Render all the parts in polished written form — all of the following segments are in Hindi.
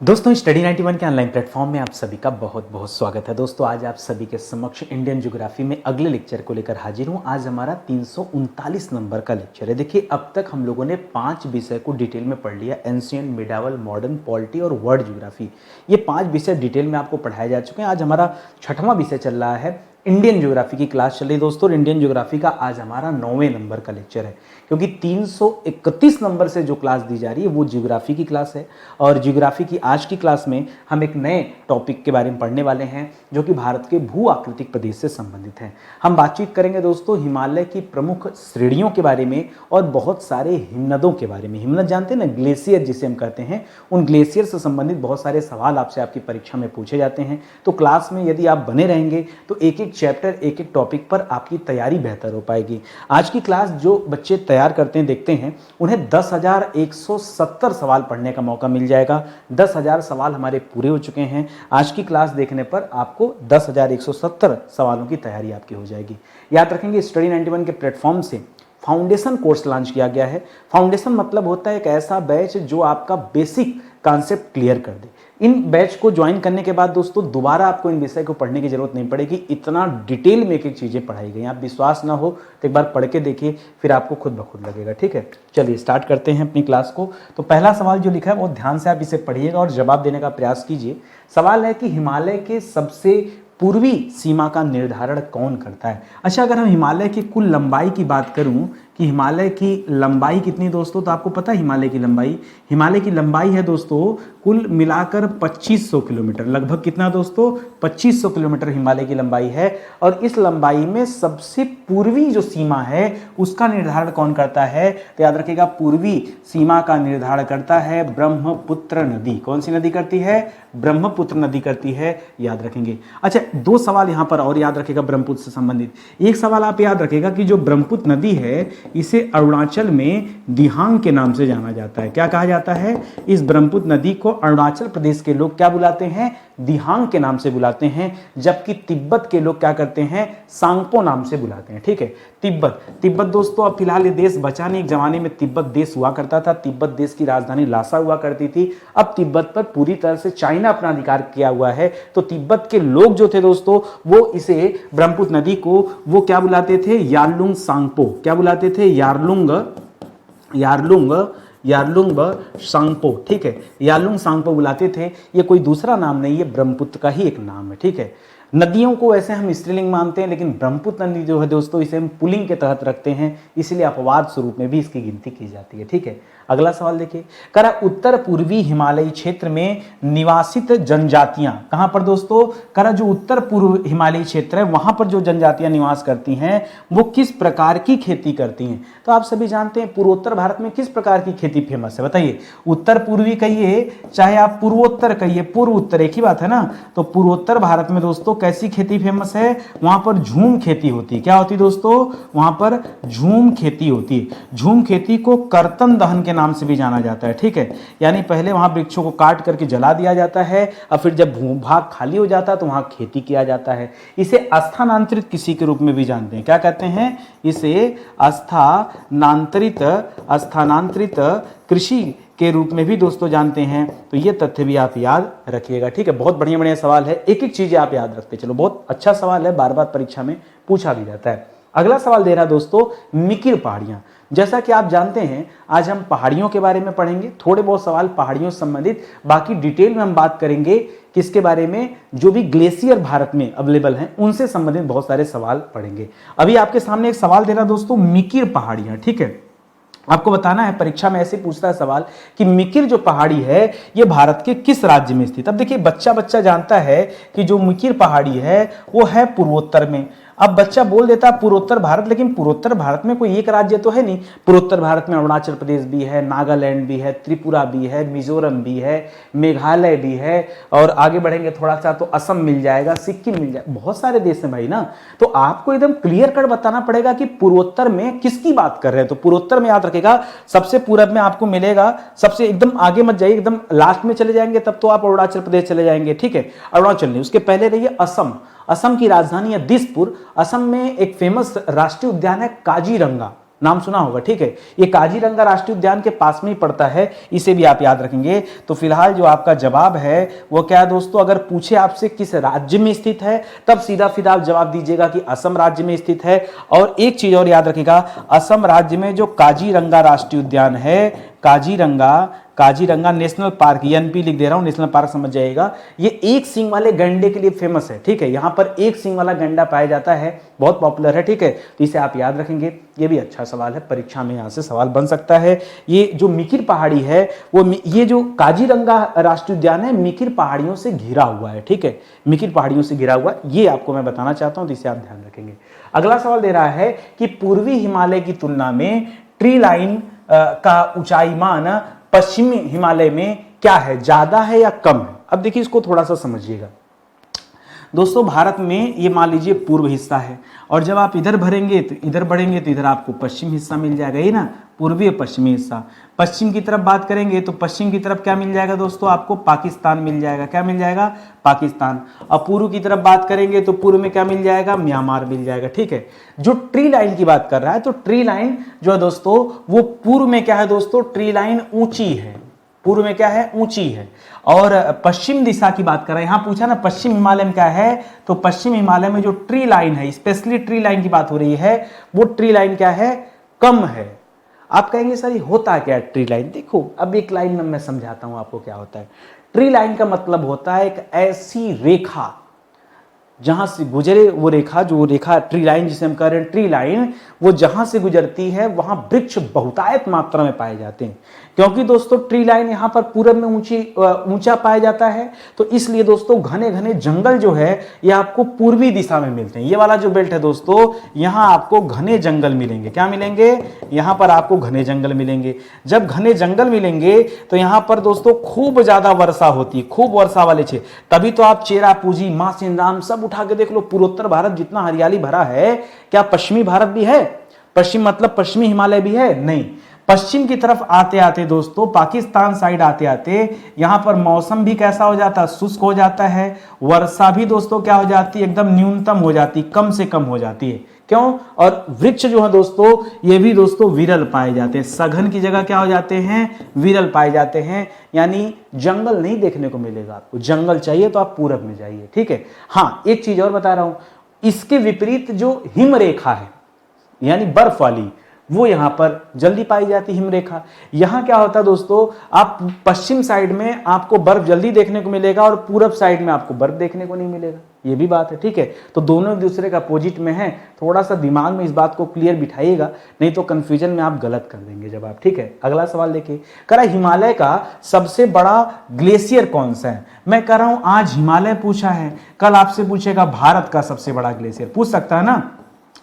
दोस्तों स्टडी 91 के ऑनलाइन प्लेटफॉर्म में आप सभी का बहुत बहुत स्वागत है। दोस्तों आज आप सभी के समक्ष इंडियन ज्योग्राफी में अगले लेक्चर को लेकर हाजिर हूं। आज हमारा 339 नंबर का लेक्चर है। देखिए अब तक हम लोगों ने 5 विषय को डिटेल में पढ़ लिया, एंशिएंट, मिडावल, मॉडर्न, पॉलिटी और वर्ल्ड ज्योग्राफी। ये 5 विषय डिटेल में आपको पढ़ाए जा चुके हैं। आज हमारा 6वां विषय चल रहा है, इंडियन ज्योग्राफी की क्लास चल रही है दोस्तों। इंडियन ज्योग्राफी का आज हमारा 9वें नंबर का लेक्चर है, क्योंकि 331 नंबर से जो क्लास दी जा रही है वो ज्योग्राफी की क्लास है। और ज्योग्राफी की आज की क्लास में हम एक नए टॉपिक के बारे में पढ़ने वाले हैं जो कि भारत के भू आकृतिक प्रदेश से संबंधित है। हम बातचीत करेंगे दोस्तों हिमालय की प्रमुख श्रेणियों के बारे में और बहुत सारे हिमनदों के बारे में। हिमनद जानते हैं ना, ग्लेशियर जिसे हम कहते हैं, उन ग्लेशियर से संबंधित बहुत सारे सवाल आपसे आपकी परीक्षा में पूछे जाते हैं। तो क्लास में यदि आप बने रहेंगे तो एक एक चैप्टर, एक एक टॉपिक पर आपकी तैयारी बेहतर हो पाएगी। आज की क्लास जो बच्चे तैयार करते हैं, देखते हैं, उन्हें 10,170 सवाल पढ़ने का मौका मिल जाएगा। 10,000 सवाल हमारे पूरे हो चुके हैं। आज की क्लास देखने पर आपको 10,170 सवालों की तैयारी आपकी हो जाएगी। याद रखेंगे स्टडी 91 के प्लेटफॉर्म से फाउंडेशन कोर्स लॉन्च किया गया है। फाउंडेशन मतलब होता है एक ऐसा बैच जो आपका बेसिक कॉन्सेप्ट क्लियर कर दे। इन बैच को ज्वाइन करने के बाद दोस्तों दोबारा आपको इन विषय को पढ़ने की जरूरत नहीं पड़ेगी। इतना डिटेल में एक एक चीजें पढ़ाई गई। आप विश्वास ना हो तो एक बार पढ़ के देखिए, फिर आपको खुद ब खुद लगेगा। ठीक है, चलिए स्टार्ट करते हैं अपनी क्लास को। तो पहला सवाल जो लिखा है वो ध्यान से आप इसे पढ़िएगा और जवाब देने का प्रयास कीजिए। सवाल है कि हिमालय के सबसे पूर्वी सीमा का निर्धारण कौन करता है। अच्छा, अगर हम हिमालय की कुल लंबाई की बात करूं कि हिमालय की लंबाई कितनी दोस्तों, तो आपको पता है हिमालय की लंबाई है दोस्तों कुल मिलाकर 2500 किलोमीटर। लगभग कितना दोस्तों, 2500 किलोमीटर हिमालय की लंबाई है। और इस लंबाई में सबसे पूर्वी जो सीमा है उसका निर्धारण कौन करता है, तो याद रखिएगा पूर्वी सीमा का निर्धारण करता है ब्रह्मपुत्र नदी। कौन सी नदी करती है, ब्रह्मपुत्र नदी करती है, याद रखेंगे। अच्छा, 2 सवाल यहां पर और याद रखेगा ब्रह्मपुत्र से संबंधित। एक सवाल आप याद रखेगा कि जो ब्रह्मपुत्र नदी है इसे अरुणाचल में दिहांग के नाम से जाना जाता है। क्या कहा जाता है, इस ब्रह्मपुत्र नदी को अरुणाचल प्रदेश के लोग क्या बुलाते हैं, दिहांग के नाम से बुलाते हैं, जबकि तिब्बत के लोग क्या करते हैं, सांगपो नाम से बुलाते हैं। ठीक है, तिब्बत दोस्तों अब फिलहाल ये देश बचा नहीं। एक जमाने में तिब्बत देश हुआ करता था, तिब्बत देश की राजधानी लासा हुआ करती थी। अब तिब्बत पर पूरी तरह से चाइना अपना अधिकार किया हुआ है। तो तिब्बत के लोग जो थे दोस्तों वो इसे ब्रह्मपुत्र नदी को वो क्या बुलाते थे, यारलुंग सांगपो। क्या बुलाते थे, यारलुंग सांगपो। ठीक है, यारलुंग सांगपो बुलाते थे। ये कोई दूसरा नाम नहीं है, ब्रह्मपुत्र का ही एक नाम है। ठीक है, नदियों को वैसे हम स्त्रीलिंग मानते हैं, लेकिन ब्रह्मपुत्र नदी जो है दोस्तों इसे हम पुल्लिंग के तहत रखते हैं, इसलिए अपवाद स्वरूप में भी इसकी गिनती की जाती है। ठीक है, अगला सवाल देखिए, करा उत्तर पूर्वी हिमालयी क्षेत्र में निवासित जनजातियां कहां पर दोस्तों, करा जो उत्तर पूर्व हिमालयी क्षेत्र है वहां पर जो जनजातियां निवास करती हैं वो किस प्रकार की खेती करती हैं। तो आप सभी जानते हैं पूर्वोत्तर भारत में किस प्रकार की खेती फेमस है, बताइए। उत्तर पूर्वी कहिए चाहे आप पूर्वोत्तर कहिए, पूर्व उत्तर एक ही बात है ना। तो पूर्वोत्तर भारत में दोस्तों कैसी खेती फेमस है, वहां पर झूम खेती होती है। क्या होती है दोस्तों, वहां पर झूम खेती होती है। झूम खेती को कर्तन दहन के नाम से भी जाना जाता है। ठीक है, यानी पहले वहां वृक्षों को काट करके जला दिया जाता है और फिर जब भूभाग खाली हो जाता है तो वहां खेती किया जाता है। इसे स्थानांतरित कृषि के रूप में भी जानते हैं। क्या कहते हैं, इसे स्थानांतरित कृषि के रूप में भी दोस्तों जानते हैं। तो ये तथ्य भी आप याद रखिएगा। ठीक है, बहुत बढ़िया बढ़िया सवाल है, एक एक चीजें आप याद रखते चलो। बहुत अच्छा सवाल है, बार बार परीक्षा में पूछा भी जाता है। अगला सवाल दे रहा है दोस्तों मिकिर पहाड़ियां। जैसा कि आप जानते हैं आज हम पहाड़ियों के बारे में पढ़ेंगे, थोड़े बहुत सवाल पहाड़ियों से संबंधित, बाकी डिटेल में हम बात करेंगे किसके बारे में, जो भी ग्लेशियर भारत में अवेलेबल हैं उनसे संबंधित बहुत सारे सवाल पढ़ेंगे। अभी आपके सामने एक सवाल दे रहा दोस्तों मिकिर पहाड़ियां। ठीक है, आपको बताना है, परीक्षा में ऐसे पूछता है सवाल कि मिकिर जो पहाड़ी है ये भारत के किस राज्य में स्थित। अब देखिए बच्चा जानता है कि जो मिकिर पहाड़ी है वो है पूर्वोत्तर में। अब बच्चा बोल देता पूर्वोत्तर भारत, लेकिन पूर्वोत्तर भारत में कोई एक राज्य तो है नहीं। पूर्वोत्तर भारत में अरुणाचल प्रदेश भी है, नागालैंड भी है, त्रिपुरा भी है, मिजोरम भी है, मेघालय भी है, और आगे बढ़ेंगे थोड़ा सा तो असम मिल जाएगा, सिक्किम मिल जाएगा, बहुत सारे देश हैं भाई ना। तो आपको एकदम क्लियर कट बताना पड़ेगा कि पूर्वोत्तर में किसकी बात कर रहे हैं। तो पूर्वोत्तर में याद रखेगा सबसे पूरब में आपको मिलेगा, सबसे एकदम आगे मत जाइए, एकदम लास्ट में चले जाएंगे तब तो आप अरुणाचल प्रदेश चले जाएंगे। ठीक है, अरुणाचल नहीं, उसके पहले रहिए असम की राजधानी है दिसपुर। असम में एक फेमस राष्ट्रीय उद्यान है काजीरंगा। नाम सुना होगा, ठीक है। ये काजीरंगा राष्ट्रीय उद्यान के पास में ही पड़ता है, इसे भी आप याद रखेंगे। तो फिलहाल जो आपका जवाब है वो क्या है दोस्तों, अगर पूछे आपसे किस राज्य में स्थित है तब सीधा सीधा आप जवाब दीजिएगा कि असम राज्य में स्थित है। और एक चीज और याद रखिएगा, असम राज्य में जो काजीरंगा राष्ट्रीय उद्यान है, काजीरंगा नेशनल पार्क, एनपी लिख दे रहा हूं, नेशनल पार्क समझ जाइएगा, ये एक सींग वाले गैंडे के लिए फेमस है, ठीक है। यहां पर एक सींग वाला गैंडा पाया जाता है, बहुत पॉपुलर है, ठीक है। तो इसे आप याद रखेंगे, ये भी अच्छा सवाल है, परीक्षा में यहां से सवाल बन सकता है। ये जो मिकिर पहाड़ी है वो ये जो काजीरंगा राष्ट्रीय उद्यान है मिकिर पहाड़ियों से घिरा हुआ है, ठीक है, मिकिर पहाड़ियों से घिरा हुआ, ये आपको मैं बताना चाहता हूं, तो इसे आप ध्यान रखेंगे। अगला सवाल दे रहा है कि पूर्वी हिमालय की तुलना में ट्री लाइन का ऊंचाई मान पश्चिमी हिमालय में क्या है, ज्यादा है या कम है। अब देखिए इसको थोड़ा सा समझिएगा दोस्तों। भारत में ये मान लीजिए पूर्व हिस्सा है, और जब आप इधर भरेंगे तो इधर बढ़ेंगे तो इधर आपको पश्चिम हिस्सा मिल जाएगा, ये ना पूर्वी और पश्चिमी हिस्सा। पश्चिम की तरफ बात करेंगे तो पश्चिम की तरफ क्या मिल जाएगा दोस्तों, आपको पाकिस्तान मिल जाएगा, क्या मिल जाएगा, पाकिस्तान। और पूर्व की तरफ बात करेंगे तो पूर्व में क्या मिल जाएगा, म्यांमार मिल जाएगा, ठीक है। जो ट्री लाइन की बात कर रहा है, तो ट्री लाइन जो है दोस्तों वो पूर्व में क्या है दोस्तों, ट्री लाइन ऊंची है, पूर्व में क्या है, ऊंची है। और पश्चिम दिशा की बात कर रहे हैं, यहां पूछा ना पश्चिम हिमालय में क्या है, तो पश्चिम हिमालय में जो ट्री लाइन है, स्पेशली ट्री लाइन की बात हो रही है, वो ट्री लाइन क्या है, कम है। आप कहेंगे सर ये होता क्या है ट्री लाइन, देखो अब एक लाइन में मैं समझाता हूं आपको क्या होता है। ट्री लाइन का मतलब होता है एक ऐसी रेखा जहां से गुजरे, वो रेखा, जो रेखा ट्री लाइन जिसे हम कह रहे हैं ट्री लाइन, वो जहां से गुजरती है वहां वृक्ष बहुतायत मात्रा में पाए जाते हैं। क्योंकि दोस्तों ट्री लाइन यहां पर पूरब में ऊंचा पाया जाता है, तो इसलिए दोस्तों घने घने जंगल जो है ये आपको पूर्वी दिशा में मिलते हैं। ये वाला जो बेल्ट है दोस्तों, यहां आपको घने जंगल मिलेंगे, क्या मिलेंगे, यहां पर आपको घने जंगल मिलेंगे। जब घने जंगल मिलेंगे तो यहां पर दोस्तों खूब ज्यादा वर्षा होती है, खूब वर्षा वाले क्षेत्र, तभी तो आप चेरापूंजी, मासिनराम सब उठा के देख लो, पूर्वोत्तर भारत जितना हरियाली भरा है, क्या पश्चिमी भारत भी है, पश्चिम मतलब पश्चिमी हिमालय भी है, नहीं। पश्चिम की तरफ आते आते दोस्तों, पाकिस्तान साइड आते आते यहां पर मौसम भी कैसा हो जाता है, शुष्क हो जाता है। वर्षा भी दोस्तों क्या हो जाती है, एकदम न्यूनतम हो जाती, कम से कम हो जाती है। क्यों, और वृक्ष जो है दोस्तों ये भी दोस्तों विरल पाए जाते हैं, सघन की जगह क्या हो जाते हैं, विरल पाए जाते हैं। यानी जंगल नहीं देखने को मिलेगा आपको, जंगल चाहिए तो आप पूरब में जाइए, ठीक है। हाँ एक चीज और बता रहा हूं, इसके विपरीत जो हिम रेखा है यानी बर्फ वाली, वो यहां पर जल्दी पाई जाती है हिमरेखा। यहां क्या होता है दोस्तों, आप पश्चिम साइड में आपको बर्फ जल्दी देखने को मिलेगा और पूरब साइड में आपको बर्फ देखने को नहीं मिलेगा, ये भी बात है, ठीक है। तो दोनों एक दूसरे का अपोजिट में है, थोड़ा सा दिमाग में इस बात को क्लियर बिठाइएगा, नहीं तो कंफ्यूजन में आप गलत कर देंगे जब आप, ठीक है। अगला सवाल देखिए, कह रहा हिमालय का सबसे बड़ा ग्लेशियर कौन सा है। मैं कह रहा हूं आज हिमालय पूछा है, कल आपसे पूछेगा भारत का सबसे बड़ा ग्लेशियर, पूछ सकता है ना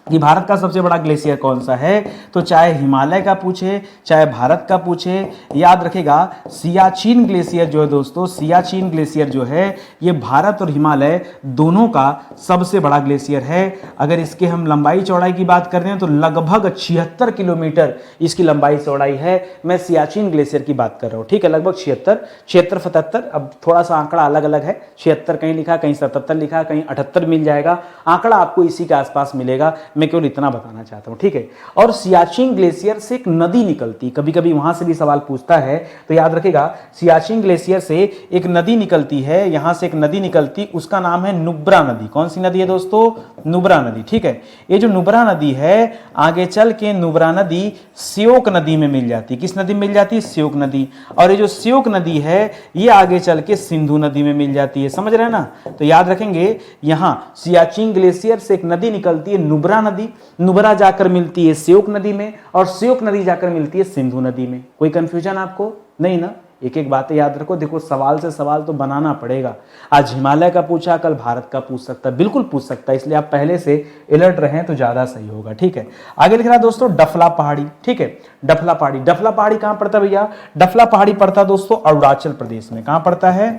कि भारत का सबसे बड़ा ग्लेशियर कौन सा है। तो चाहे हिमालय का पूछे चाहे भारत का पूछे, याद रखेगा सियाचिन ग्लेशियर जो है दोस्तों, सियाचिन ग्लेशियर जो है ये भारत और हिमालय दोनों का सबसे बड़ा ग्लेशियर है। अगर इसके हम लंबाई चौड़ाई की बात कर रहे हैं तो लगभग 76 किलोमीटर इसकी लंबाई चौड़ाई है। मैं सियाचिन ग्लेशियर की बात कर रहा हूँ, ठीक है, लगभग 76 77, अब थोड़ा सा आंकड़ा अलग अलग है, 76 कहीं लिखा, कहीं 77 लिखा, कहीं 78 मिल जाएगा, आंकड़ा आपको इसी के आसपास मिलेगा। मैं केवल इतना बताना चाहता हूं, ठीक है। और सियाचिन ग्लेशियर से एक नदी निकलती, कभी कभी वहां से भी सवाल पूछता है, तो याद रखेगा सियाचिन ग्लेशियर से एक नदी निकलती है, यहां से एक नदी निकलती, उसका नाम है नुब्रा नदी। कौन सी नदी है दोस्तों, नुब्रा नदी, ठीक है। ये जो नुब्रा नदी है आगे चल के नुब्रा नदी श्योक नदी में मिल जाती, किस नदी में मिल जाती, श्योक नदी। और ये जो श्योक नदी है ये आगे चल के सिंधु नदी में मिल जाती है, समझ रहे हैं ना। तो याद रखेंगे यहां सियाचिन ग्लेशियर से एक नदी निकलती है नुब्रा नदी, नुब्रा जाकर मिलती है श्योक नदी में, और श्योक नदी जाकर मिलती है सिंधु नदी में। कोई कंफ्यूजन आपको नहीं ना, एक एक बातें याद रखो। देखो सवाल से सवाल तो बनाना पड़ेगा, आज हिमालय का पूछा कल भारत का पूछ सकता है, बिल्कुल पूछ सकता है, इसलिए आप पहले से अलर्ट रहें तो ज्यादा सही होगा, ठीक है। आगे लिख रहा है दोस्तों डफला पहाड़ी, ठीक है, डफला पहाड़ी। डफला पहाड़ी कहां पड़ता है भैया, डफला पहाड़ी पड़ता है दोस्तों अरुणाचल प्रदेश में। कहां पड़ता है,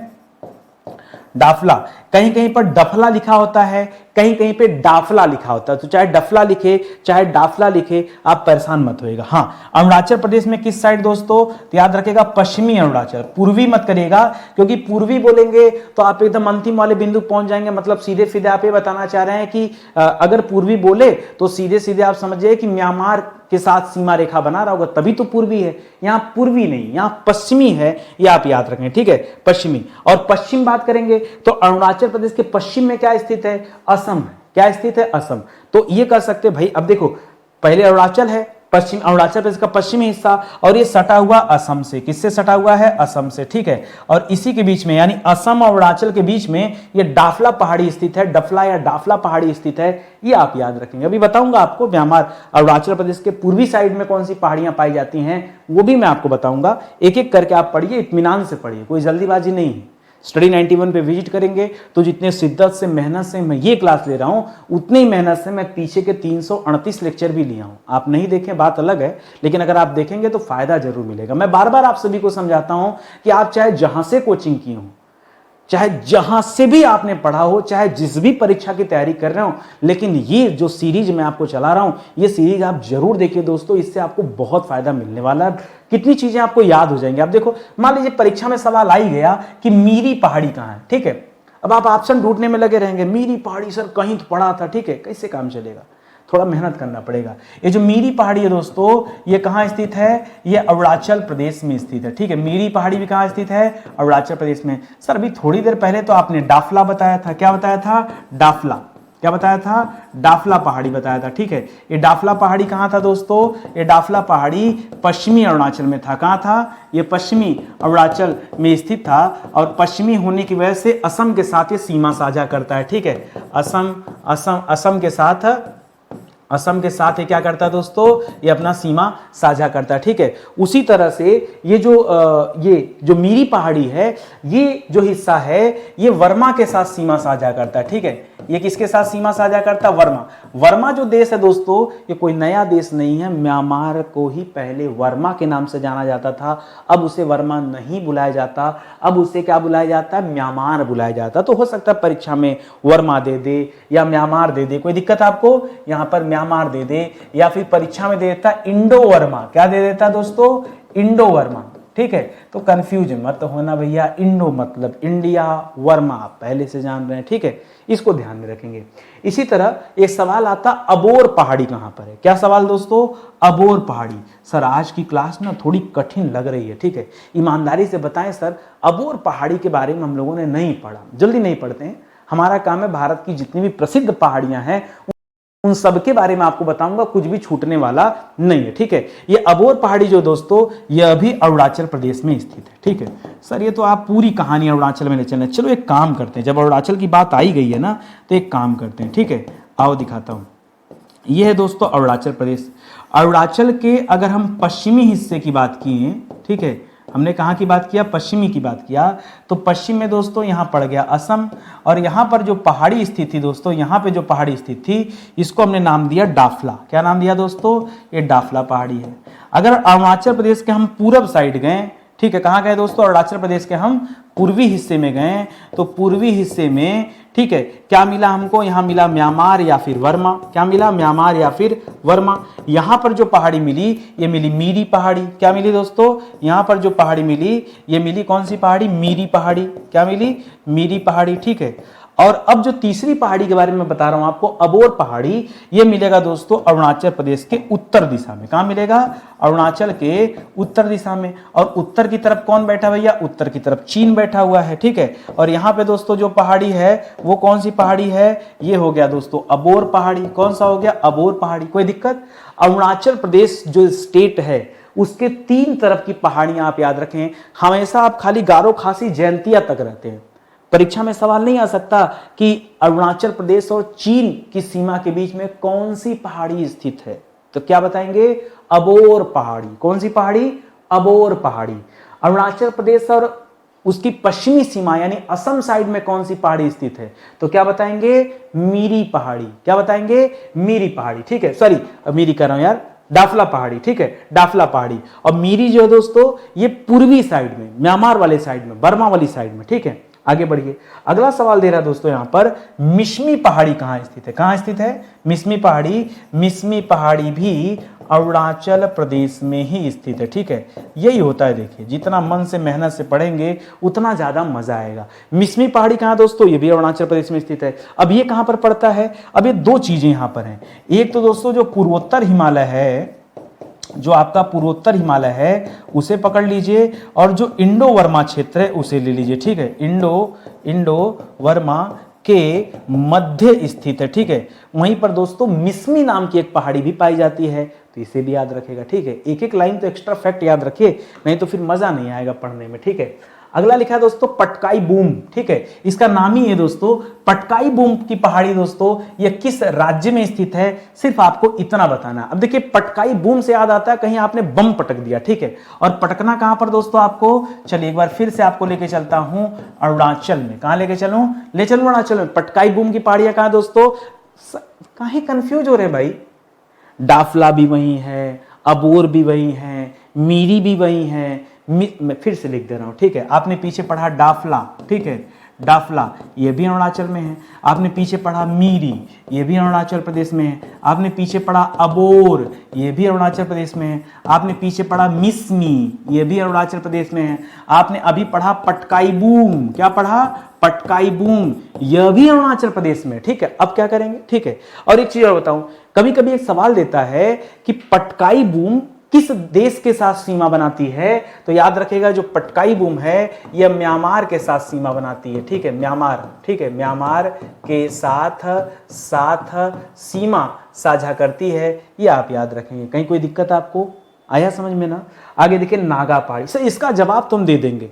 डाफला कहीं कहीं पर डफला लिखा होता है, कहीं कहीं पे डाफला लिखा होता है। तो चाहे डफला लिखे चाहे डाफला लिखे, आप परेशान मत होइएगा। हाँ, अरुणाचल प्रदेश में किस साइड दोस्तों, तो याद रखिएगा पश्चिमी अरुणाचल, पूर्वी मत करिएगा, क्योंकि पूर्वी बोलेंगे तो आप एकदम अंतिम वाले बिंदु पहुंच जाएंगे। मतलब सीधे सीधे आप ये बताना चाह रहे हैं कि अगर पूर्वी बोले तो सीधे सीधे आप समझिए कि म्यांमार के साथ सीमा रेखा बना रहा होगा, तभी तो पूर्वी है। यहां पूर्वी नहीं, यहां पश्चिमी है, ये आप याद रखें, ठीक है, पश्चिमी। और पश्चिम बात करेंगे तो अरुणाचल प्रदेश के पश्चिम में क्या स्थित है, असम है। क्या स्थित है, असम। तो ये कह सकते भाई, अब देखो पहले अरुणाचल है, पश्चिम अरुणाचल प्रदेश का पश्चिमी हिस्सा, और ये सटा हुआ असम से, किससे सटा हुआ है, असम से, ठीक है। और इसी के बीच में यानी असम और अरुणाचल के बीच में ये डाफला पहाड़ी स्थित है, डफला या डाफला पहाड़ी स्थित है, ये आप याद रखेंगे। अभी बताऊंगा आपको म्यांमार अरुणाचल प्रदेश के पूर्वी साइड में कौन सी पहाड़ियां पाई जाती हैं, वो भी मैं आपको बताऊंगा। एक एक करके आप पढ़िए, इत्मीनान से पढ़िए, कोई जल्दीबाजी नहीं है। स्टडी 91 पे विजिट करेंगे तो जितने शिद्दत से मेहनत से मैं ये क्लास ले रहा हूं, उतनी मेहनत से मैं पीछे के 338 लेक्चर भी लिया हूं। आप नहीं देखें बात अलग है, लेकिन अगर आप देखेंगे तो फायदा जरूर मिलेगा। मैं बार बार आप सभी को समझाता हूं कि आप चाहे जहां से कोचिंग की हो, चाहे जहां से भी आपने पढ़ा हो, चाहे जिस भी परीक्षा की तैयारी कर रहे हो, लेकिन ये जो सीरीज मैं आपको चला रहा हूं, ये सीरीज आप जरूर देखिए दोस्तों, इससे आपको बहुत फायदा मिलने वाला है। कितनी चीजें आपको याद हो जाएंगी। आप देखो, मान लीजिए परीक्षा में सवाल आ ही गया कि मीरी पहाड़ी कहां है, ठीक है। अब आप ऑप्शन ढूंढने में लगे रहेंगे, मीरी पहाड़ी सर कहीं तो पढ़ा था, ठीक है, कैसे काम चलेगा, थोड़ा मेहनत करना पड़ेगा। ये जो मीरी पहाड़ी है दोस्तों, ये कहाँ स्थित है, ये अरुणाचल प्रदेश में स्थित है, ठीक है। मीरी पहाड़ी भी कहाँ स्थित है, अरुणाचल प्रदेश में। सर अभी थोड़ी देर पहले तो आपने डाफला बताया था, क्या बताया था, डाफला, क्या बताया था, डाफला पहाड़ी बताया था, ठीक है। ये डाफला पहाड़ी कहाँ था दोस्तों, ये डाफला पहाड़ी पश्चिमी अरुणाचल में था। कहाँ था, ये पश्चिमी अरुणाचल में स्थित था, और पश्चिमी होने की वजह से असम के साथ ये सीमा साझा करता है, ठीक है। असम के साथ ये क्या करता है दोस्तों, ये अपना सीमा साझा करता है, ठीक है। उसी तरह से ये जो मीरी पहाड़ी है, ये जो हिस्सा है, ये वर्मा के साथ सीमा साझा करता है, ठीक है। ये किसके साथ सीमा साझा करता है, वर्मा। वर्मा जो देश है दोस्तों, ये कोई नया देश नहीं है। म्यांमार को ही पहले वर्मा के नाम से जाना जाता था, अब उसे वर्मा नहीं बुलाया जाता, अब उसे क्या बुलाया जाता है, म्यांमार बुलाया जाता। तो हो सकता है परीक्षा में वर्मा दे दे या म्यांमार दे दे, कोई दिक्कत आपको, यहां पर म्यांमार दे दे, या फिर परीक्षा में दे देता इंडो वर्मा। क्या दे देता दोस्तों, इंडो वर्मा, ठीक है। तो कंफ्यूज मत होना भैया, इंडो मतलब इंडिया, वर्मा आप पहले से जान रहे हैं, ठीक है, इसको ध्यान में रखेंगे। इसी तरह एक सवाल आता, अबोर पहाड़ी कहां पर है। क्या सवाल दोस्तों, अबोर पहाड़ी। सर आज की क्लास ना थोड़ी कठिन लग रही है, ठीक है, ईमानदारी से बताएं सर, अबोर पहाड़ी के बारे में हम लोगों ने नहीं पढ़ा, जल्दी नहीं पढ़ते हैं। हमारा काम है भारत की जितनी भी प्रसिद्ध पहाड़ियां हैं उन सब के बारे में आपको बताऊंगा, कुछ भी छूटने वाला नहीं है, ठीक है। ये अबोर पहाड़ी जो दोस्तों, ये अभी अरुणाचल प्रदेश में स्थित है, ठीक है। सर ये तो आप पूरी कहानी अरुणाचल में ले चले, चलो एक काम करते हैं, जब अरुणाचल की बात आई गई है ना, तो एक काम करते हैं, ठीक है, आओ दिखाता हूं। ये है दोस्तों अरुणाचल प्रदेश। अरुणाचल के अगर हम पश्चिमी हिस्से की बात किए, ठीक है, हमने कहाँ की बात किया, पश्चिमी की बात किया, तो पश्चिम में दोस्तों यहाँ पड़ गया असम, और यहाँ पर जो पहाड़ी स्थित थी दोस्तों, यहाँ पे जो पहाड़ी स्थित थी, इसको हमने नाम दिया डाफला। क्या नाम दिया दोस्तों, ये डाफला पहाड़ी है। अगर अरुणाचल प्रदेश के हम पूरब साइड गए, ठीक है, कहाँ गए दोस्तों, अरुणाचल प्रदेश के हम पूर्वी हिस्से में गए, तो पूर्वी हिस्से में, ठीक है, क्या मिला हमको, यहाँ मिला म्यांमार या फिर वर्मा। क्या मिला, म्यांमार या फिर वर्मा। यहाँ पर जो पहाड़ी मिली, ये मिली मीरी पहाड़ी। क्या मिली दोस्तों, यहाँ पर जो पहाड़ी मिली, ये मिली कौन सी पहाड़ी, मीरी पहाड़ी। क्या मिली, मीरी पहाड़ी, ठीक है। और अब जो तीसरी पहाड़ी के बारे में बता रहा हूं आपको, अबोर पहाड़ी, ये मिलेगा दोस्तों अरुणाचल प्रदेश के उत्तर दिशा में। कहां मिलेगा, अरुणाचल के उत्तर दिशा में। और उत्तर की तरफ कौन बैठा भैया, उत्तर की तरफ चीन बैठा हुआ है, ठीक है। और यहां पे दोस्तों जो पहाड़ी है वो कौन सी पहाड़ी है, ये हो गया दोस्तों अबोर पहाड़ी। कौन सा हो गया, अबोर पहाड़ी। कोई दिक्कत, अरुणाचल प्रदेश जो स्टेट है उसके 3 तरफ की पहाड़ियां आप याद रखें। हमेशा आप खाली गारो खासी जयंतिया तक रहते हैं, परीक्षा में सवाल नहीं आ सकता कि अरुणाचल प्रदेश और चीन की सीमा के बीच में कौन सी पहाड़ी स्थित है, तो क्या बताएंगे, अबोर पहाड़ी। कौन सी पहाड़ी, अबोर पहाड़ी। अरुणाचल प्रदेश और उसकी पश्चिमी सीमा यानी असम साइड में कौन सी पहाड़ी स्थित है, तो क्या बताएंगे, मीरी पहाड़ी। क्या बताएंगे, मीरी पहाड़ी, ठीक है, सॉरी मीरी कर रहा हूं यार, डाफला पहाड़ी, ठीक है, डाफला पहाड़ी। और मीरी जो है दोस्तों, ये पूर्वी साइड में, म्यांमार वाले साइड में, बर्मा वाली साइड में, ठीक है। आगे बढ़िए। अगला सवाल दे रहा है दोस्तों यहाँ पर, मिश्मी पहाड़ी कहाँ स्थित है? कहाँ स्थित है मिश्मी पहाड़ी? मिश्मी पहाड़ी भी अरुणाचल प्रदेश में ही स्थित है। ठीक है, यही होता है, देखिए जितना मन से मेहनत से पढ़ेंगे उतना ज्यादा मजा आएगा। मिश्मी पहाड़ी कहाँ दोस्तों? ये भी अरुणाचल प्रदेश में स्थित है। अब ये कहाँ पर पड़ता है? अब ये दो चीजें यहाँ पर हैं। एक तो दोस्तों जो पूर्वोत्तर हिमालय है, जो आपका पूर्वोत्तर हिमालय है उसे पकड़ लीजिए, और जो इंडो वर्मा क्षेत्र है उसे ले लीजिए। ठीक है, इंडो वर्मा के मध्य स्थित है। ठीक है, वहीं पर दोस्तों मिश्मी नाम की एक पहाड़ी भी पाई जाती है, तो इसे भी याद रखेगा। ठीक है, एक एक लाइन तो एक्स्ट्रा फैक्ट याद रखिए, नहीं तो फिर मजा नहीं आएगा पढ़ने में। ठीक है, अगला लिखा है दोस्तों पटकाई बूम। ठीक है, इसका नाम ही है दोस्तों पटकाई बूम की पहाड़ी। दोस्तों यह किस राज्य में स्थित है, सिर्फ आपको इतना बताना। अब देखिए पटकाई बूम से याद आता है कहीं आपने बम पटक दिया। ठीक है, और पटकना कहां पर दोस्तों आपको? चलिए एक बार फिर से आपको लेके चलता हूं अरुणाचल में। कहां लेके चलूं? ले चलूं अरुणाचल में। पटकाई बूम की पहाड़ियां कहां दोस्तों? कहीं कंफ्यूज हो रहे भाई? डाफला भी वही है, अबोर भी वही है, मीरी भी वही है। मैं फिर से लिख दे रहा हूं। ठीक है, आपने पीछे पढ़ा डाफला। ठीक है, डाफला ये भी अरुणाचल में है। आपने पीछे पढ़ा मीरी, ये भी अरुणाचल प्रदेश में है। आपने पीछे पढ़ा अबोर, ये भी अरुणाचल प्रदेश में है। आपने पीछे पढ़ा मिश्मी, ये भी अरुणाचल प्रदेश में है। आपने अभी पढ़ा पटकाई बूम। क्या पढ़ा? पटकाई बूम, यह भी अरुणाचल प्रदेश में। ठीक है, अब क्या करेंगे? ठीक है, और एक चीज और बताऊं, कभी कभी एक सवाल देता है कि पटकाई बूम किस देश के साथ सीमा बनाती है, तो याद रखिएगा जो पटकाई बूम है यह म्यांमार के साथ सीमा बनाती है। ठीक है, म्यांमार। ठीक है, म्यांमार के साथ सीमा साझा करती है, ये आप याद रखेंगे। कहीं कोई दिक्कत आपको आया समझ में ना? आगे देखिए नागा पहाड़ी। सर इसका जवाब तुम दे देंगे,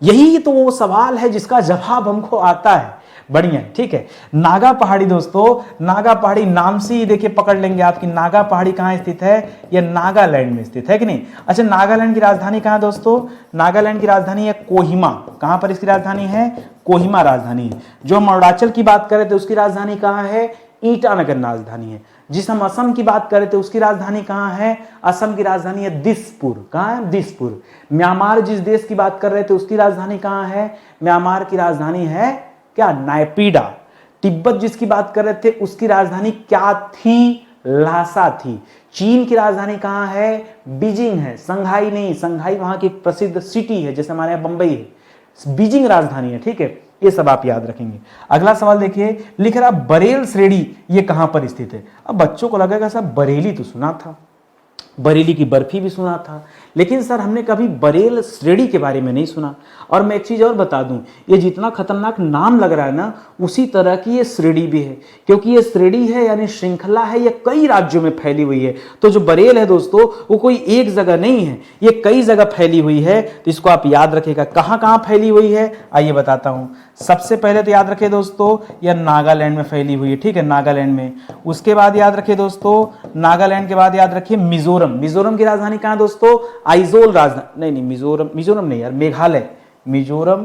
यही तो वो सवाल है जिसका जवाब हमको आता है। बढ़िया, ठीक है। नागा पहाड़ी दोस्तों, नागा पहाड़ी नाम से ही देखिए पकड़ लेंगे आपकी नागा पहाड़ी कहाँ स्थित है? यह नागालैंड में स्थित है कि नहीं? अच्छा, नागालैंड की राजधानी कहाँ दोस्तों? नागालैंड की राजधानी है कोहिमा। कहाँ पर इसकी राजधानी है? कोहिमा राजधानी है। जो हम अरुणाचल की बात करें तो उसकी राजधानी कहाँ है? ईटानगर राजधानी है। जिस हम असम की बात करें तो उसकी राजधानी कहाँ है? असम की राजधानी है दिसपुर। कहाँ है? दिसपुर। म्यांमार जिस देश की बात कर रहे थे उसकी राजधानी कहाँ है? म्यांमार की राजधानी है क्या? नायपीडा। तिब्बत जिसकी बात कर रहे थे उसकी राजधानी क्या थी? लासा थी। चीन की राजधानी कहाँ है? बीजिंग है, संघाई नहीं। संघाई वहां की प्रसिद्ध सिटी है, जैसे हमारे यहाँ बंबई है, बीजिंग राजधानी है। ठीक है, ये सब आप याद रखेंगे। अगला सवाल देखिए, लिख रहा बरेल श्रेणी ये कहां पर स्थित है? अब बच्चों को लगेगा साहब बरेली तो सुना था, बरेली की बर्फी भी सुना था, लेकिन सर हमने कभी बरेल श्रेणी के बारे में नहीं सुना। और मैं एक चीज और बता दूं, ये जितना खतरनाक नाम लग रहा है ना, उसी तरह की ये श्रेणी भी है, क्योंकि ये श्रेणी है यानी श्रृंखला है, ये कई राज्यों में फैली हुई है। तो जो बरेल है दोस्तों वो कोई एक जगह नहीं है, ये कई जगह फैली हुई है। तो इसको आप याद रखिएगा, कहां कहां फैली हुई है आइए बताता हूं। सबसे पहले तो याद रखिए दोस्तों, यह नागालैंड में फैली हुई है। ठीक है, नागालैंड में। उसके बाद याद रखिए दोस्तों, नागालैंड के बाद याद रखिए मिजोरम। मिजोरम की राजधानी कहां दोस्तों? आइजोल राजधानी, नहीं मिजोरम नहीं यार, मेघालय। मिजोरम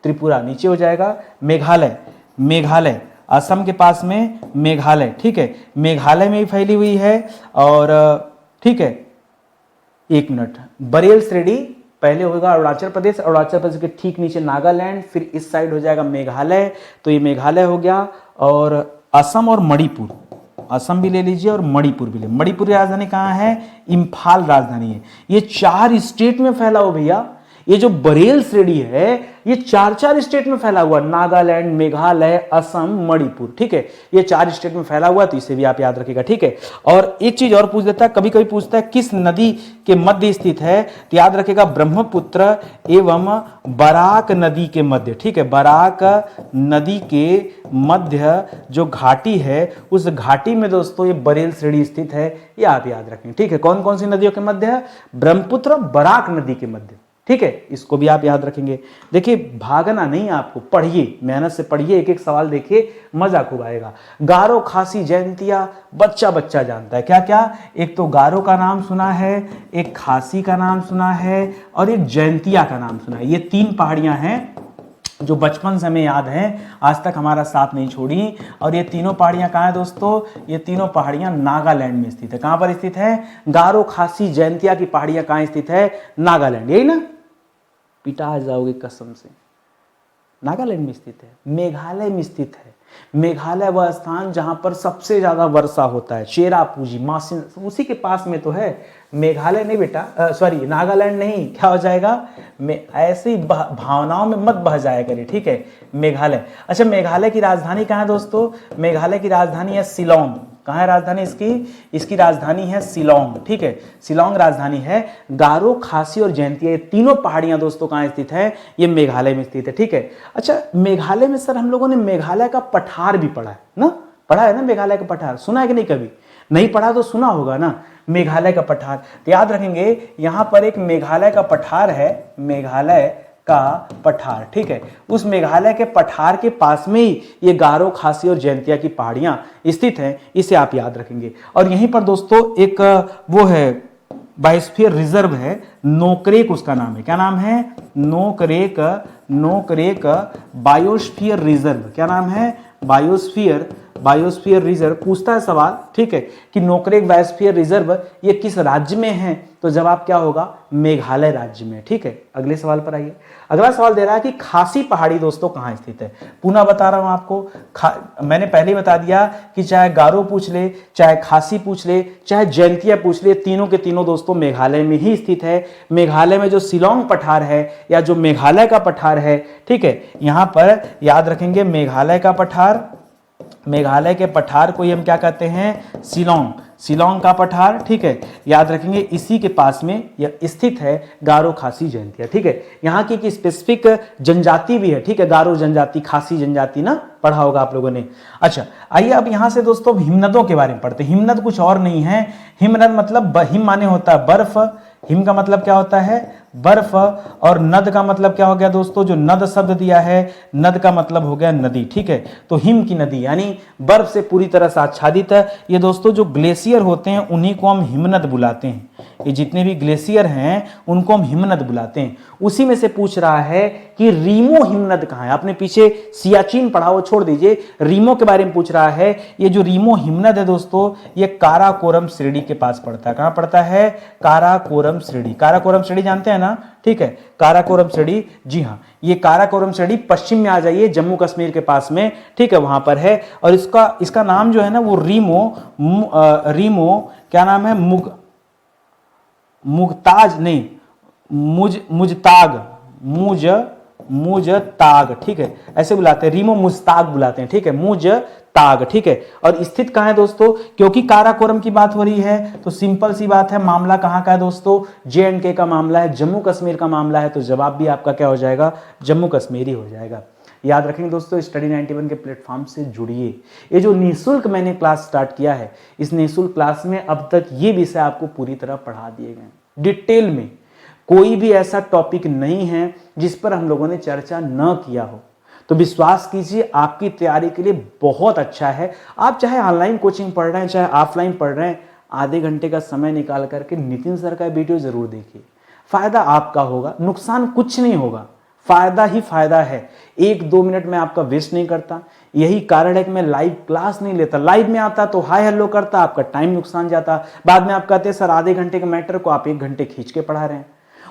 त्रिपुरा नीचे हो जाएगा, मेघालय असम के पास में मेघालय। ठीक है, मेघालय में ही फैली हुई है। और ठीक है, एक मिनट, बरेल श्रेणी पहले होगा अरुणाचल प्रदेश, अरुणाचल प्रदेश के ठीक नीचे नागालैंड, फिर इस साइड हो जाएगा मेघालय। तो ये मेघालय हो गया। और असम और मणिपुर, असम भी ले लीजिए और मणिपुर भी ले। मणिपुर की राजधानी कहाँ है? इम्फाल राजधानी है। ये 4 स्टेट में फैला हो भैया। ये जो बरेल श्रेणी है ये 4 स्टेट में फैला हुआ, नागालैंड, मेघालय, असम, मणिपुर। ठीक है, ये 4 स्टेट में फैला हुआ, तो इसे भी आप याद रखिएगा। ठीक है, और एक चीज और पूछ देता है, कभी कभी पूछता है किस नदी के मध्य स्थित है, तो याद रखिएगा ब्रह्मपुत्र एवं बराक नदी के मध्य। ठीक है, बराक नदी के मध्य जो घाटी है उस घाटी में दोस्तों ये बरेल श्रेणी स्थित है, ये आप याद रखेंगे। ठीक है, कौन कौन सी नदियों के मध्य है? ब्रह्मपुत्र, बराक नदी के मध्य। ठीक है, इसको भी आप याद रखेंगे। देखिए भागना नहीं, आपको पढ़िए, मेहनत से पढ़िए, एक एक सवाल देखिए, मजा खूब आएगा। गारो, खासी, जयंतिया बच्चा बच्चा जानता है। क्या क्या? एक तो गारो का नाम सुना है, एक खासी का नाम सुना है, और एक जयंतिया का नाम सुना है। ये 3 पहाड़ियां हैं जो बचपन से हमें याद है, आज तक हमारा साथ नहीं छोड़ी। और ये तीनों पहाड़ियां कहाँ है दोस्तों? ये तीनों पहाड़ियां नागालैंड में स्थित है। कहां पर स्थित है? गारो, खासी, जयंतिया की पहाड़ियां कहां स्थित है? नागालैंड। यही ना? पिटा जाओगे कसम से। नागालैंड में स्थित है, मेघालय में स्थित है। मेघालय वह स्थान जहां पर सबसे ज्यादा वर्षा होता है, चेरापूंजी मासिन उसी के पास में तो है। मेघालय नहीं बेटा, सॉरी नागालैंड नहीं, क्या हो जाएगा, ऐसी भावनाओं में मत बह जाया करिए, ठीक है, मेघालय। अच्छा, मेघालय की राजधानी कहाँ है दोस्तों? मेघालय की राजधानी है शिलोंग। कहाँ है राजधानी इसकी राजधानी है शिलोंग, ठीक है, शिलोंग राजधानी है। गारो, खासी और जयंतिया, ये तीनों पहाड़ियां दोस्तों कहाँ स्थित है? ये मेघालय में स्थित है, ठीक है। अच्छा, मेघालय में सर हम लोगों ने मेघालय का पठार भी पढ़ा है ना, पढ़ा है ना मेघालय का पठार, सुना है कि नहीं? कभी नहीं पढ़ा तो सुना होगा ना मेघालय का पठार। तो याद रखेंगे यहां पर एक मेघालय का पठार है, मेघालय का पठार, ठीक है। उस मेघालय के पठार के पास में ही ये गारो, खासी और जयंतिया की पहाड़ियां स्थित हैं, इसे आप याद रखेंगे। और यहीं पर दोस्तों एक वो है बायोस्फीयर रिजर्व है, नोकरेक उसका नाम है। क्या नाम है? Nokrek, Nokrek biosphere reserve. क्या नाम है? Biosphere reserve. पूछता है सवाल, ठीक है, कि नोकरेक बायोस्फीयर रिजर्व ये किस राज्य में है? तो जवाब क्या होगा? मेघालय राज्य में, ठीक है। अगले सवाल पर आइए। अगला सवाल दे रहा है कि खासी पहाड़ी दोस्तों कहां स्थित है? पुनः बता रहा हूं आपको, मैंने पहले ही बता दिया कि चाहे गारो पूछ ले, चाहे खासी पूछ ले, चाहे जयंतिया पूछ ले, तीनों के तीनों दोस्तों मेघालय में ही स्थित है। मेघालय में जो शिलोंग पठार है या जो मेघालय का पठार है, ठीक है, यहां पर याद रखेंगे मेघालय का पठार, मेघालय के पठार को ही हम क्या कहते हैं? शिलोंग, शिलोंग का पठार, ठीक है, याद रखेंगे। इसी के पास में यह स्थित है गारो, खासी, जयंतिया, ठीक है। यहाँ की एक स्पेसिफिक जनजाति भी है, ठीक है, गारो जनजाति, खासी जनजाति ना, पढ़ा होगा आप लोगों ने। अच्छा, आइए अब यहां से दोस्तों हिमनदों के बारे में पढ़ते हैं। हिमनद कुछ और नहीं है, हिमनद मतलब हिम माने होता है बर्फ, हिम का मतलब क्या होता है? बर्फ। और नद का मतलब क्या हो गया दोस्तों? जो नद शब्द दिया है, नद का मतलब हो गया नदी, ठीक है। तो हिम की नदी यानी बर्फ से पूरी तरह से आच्छादित है। ये दोस्तों जो ग्लेशियर होते हैं उन्हीं को हम हिमनद बुलाते हैं। ये जितने भी ग्लेशियर हैं उनको हम हिमनद बुलाते हैं। उसी में से पूछ रहा है कि रीमो हिमनद कहाँ है? आपने पीछे सियाचिन पढ़ा, वो छोड़ दीजिए, रीमो के बारे में पूछ रहा है। ये जो रीमो हिमनद है दोस्तों, ये काराकोरम श्रेणी के पास पड़ता है। कहां पड़ता है? काराकोरम श्रेणी। काराकोरम श्रेणी जानते हैं ना, ठीक है, काराकोरम श्रेणी, जी हाँ, ये काराकोरम श्रेणी पश्चिम में आ जाइए, जम्मू कश्मीर के पास में, ठीक है, वहां पर है। और इसका नाम जो है ना वो रीमो क्या नाम है? मुगताज नहीं, मुजताग, ठीक है, ऐसे बुलाते हैं, रीमो मुजताग बुलाते हैं, ठीक है, मुजताग, ठीक है। और स्थित कहां है दोस्तों? क्योंकि काराकोरम की बात हो रही है तो सिंपल सी बात है, मामला कहां का है दोस्तों? J&K का मामला है, जम्मू कश्मीर का मामला है। तो जवाब भी आपका क्या हो जाएगा? जम्मू कश्मीर ही हो जाएगा। याद रखेंगे दोस्तों, स्टडी 91 के प्लेटफॉर्म से जुड़िए। ये जो निःशुल्क मैंने क्लास स्टार्ट किया है, इस निःशुल्क क्लास में अब तक ये विषय आपको पूरी तरह पढ़ा दिए गए, डिटेल में। कोई भी ऐसा टॉपिक नहीं है जिस पर हम लोगों ने चर्चा न किया हो। तो विश्वास कीजिए, आपकी तैयारी के लिए बहुत अच्छा है। आप चाहे ऑनलाइन कोचिंग पढ़ रहे हैं, चाहे ऑफलाइन पढ़ रहे हैं, आधे घंटे का समय निकाल करके नितिन सर का वीडियो जरूर देखिए। फायदा आपका होगा, नुकसान कुछ नहीं होगा, फायदा ही फायदा है। 1-2 मिनट में आपका वेस्ट नहीं करता। यही कारण है कि मैं लाइव क्लास नहीं लेता। लाइव में आता तो हाय हेलो करता, आपका टाइम नुकसान जाता। बाद में आप कहते सर आधे घंटे के मैटर को आप 1 घंटे खींच के पढ़ा रहे हैं।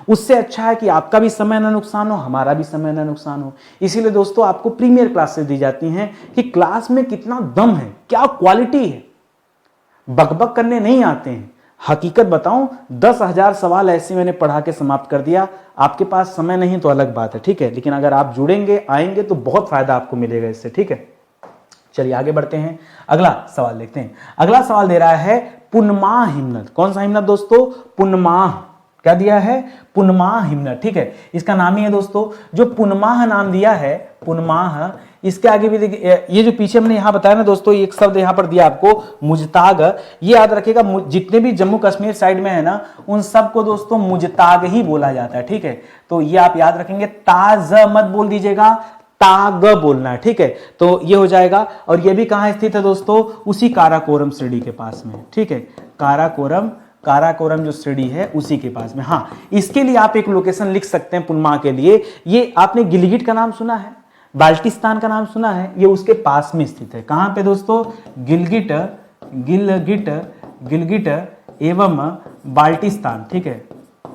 उससे अच्छा है कि आपका भी समय ना नुकसान हो, हमारा भी समय ना नुकसान हो। इसीलिए दोस्तों आपको प्रीमियर क्लासेस दी जाती हैं कि क्लास में कितना दम है, क्या क्वालिटी है। बकबक करने नहीं आते हैं। हकीकत बताऊं, 10,000 सवाल ऐसे मैंने पढ़ा के समाप्त कर दिया। आपके पास समय नहीं तो अलग बात है, ठीक है, लेकिन अगर आप जुड़ेंगे, आएंगे तो बहुत फायदा आपको मिलेगा इससे, ठीक है। चलिए आगे बढ़ते हैं, अगला सवाल देखते हैं। अगला सवाल दे रहा है पुनमाह हिमनद। कौन सा हिमनद दोस्तों? पुनमाह। क्या दिया है? पुनमाह हिमनद, ठीक है, इसका नाम ही है दोस्तों। जो पुनमाह नाम दिया है, पुनमाह, इसके आगे भी देखिए, ये जो पीछे हमने यहां बताया ना दोस्तों, एक शब्द यहां पर दिया आपको मुजताग। ये याद रखिएगा, जितने भी जम्मू कश्मीर साइड में है ना, उन सबको दोस्तों मुजताग ही बोला जाता है, ठीक है। तो ये आप याद रखेंगे, ताज मत बोल दीजिएगा, ताग बोलना है, ठीक है। तो ये हो जाएगा। और ये भी कहां स्थित है दोस्तों? उसी काराकोरम श्रेणी के पास में, ठीक है, काराकोरम जो श्रेणी है उसी के पास में। हाँ, इसके लिए आप एक लोकेशन लिख सकते हैं पुनमाह के लिए। ये आपने गिलगिट का नाम सुना है, बाल्टिस्तान का नाम सुना है, ये उसके पास में स्थित है। कहां पे दोस्तों? गिलगिट एवं बाल्टिस्तान, ठीक है,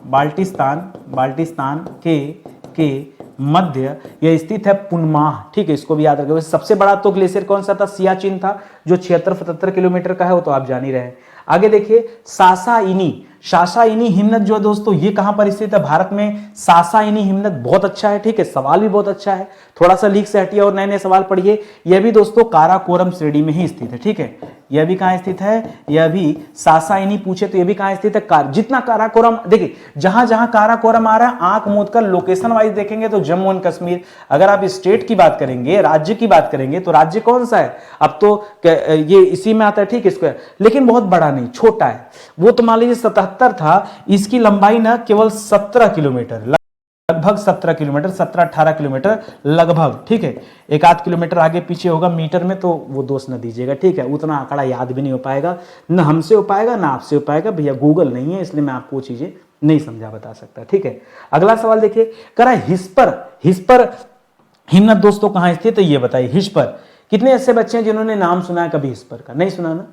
बाल्टिस्तान के मध्य, यह स्थित है पुनमाह, ठीक है, इसको भी याद रखें। सबसे बड़ा तो ग्लेशियर कौन सा था, सियाचिन था, जो 76-77 किलोमीटर का है, वो तो आप जान ही रहे हैं। आगे देखिए सासाइनी, सासाइनी हिमनद जो है दोस्तों ये कहां पर स्थित है, भारत में। सासाइनी हिमनद बहुत अच्छा है, ठीक है, सवाल भी बहुत अच्छा है, थोड़ा सा लीक से हटिए और नए नए सवाल पढ़िए। यह भी दोस्तों काराकोरम श्रेणी में ही स्थित है, ठीक है, यह भी कहां स्थित है, यह भी सासाइनी पूछे तो यह भी कहां स्थित है, जितना काराकोरम, देखिए जहां जहां काराकोरम आ रहा है आंख मूंद कर लोकेशन वाइज देखेंगे तो जम्मू एंड कश्मीर। अगर आप स्टेट की बात करेंगे, राज्य की बात करेंगे तो राज्य कौन सा है, अब तो ये इसी में आता है, ठीक, इसको, लेकिन बहुत बड़ा नहीं, छोटा है। वो तो मान लीजिए 77 था, इसकी लंबाई ना केवल 17 किलोमीटर, लगभग 17 किलोमीटर, 17-18 किलोमीटर लगभग, ठीक है, एक आध किलोमीटर आगे पीछे होगा मीटर में, तो वो दोष न दीजिएगा, ठीक है, उतना आंकड़ा याद भी नहीं हो पाएगा, न हमसे हो पाएगा ना आपसे हो पाएगा, भैया गूगल नहीं है इसलिए मैं आपको चीजें नहीं समझा बता सकता, ठीक है। अगला सवाल देखिए, कह रहा है हिस्पर हिमनद दोस्तों कहां स्थित है, ये बताइए। हिस्पर, कितने ऐसे बच्चे हैं जिन्होंने नाम सुना है कभी हिस्पर का, नहीं सुना ना।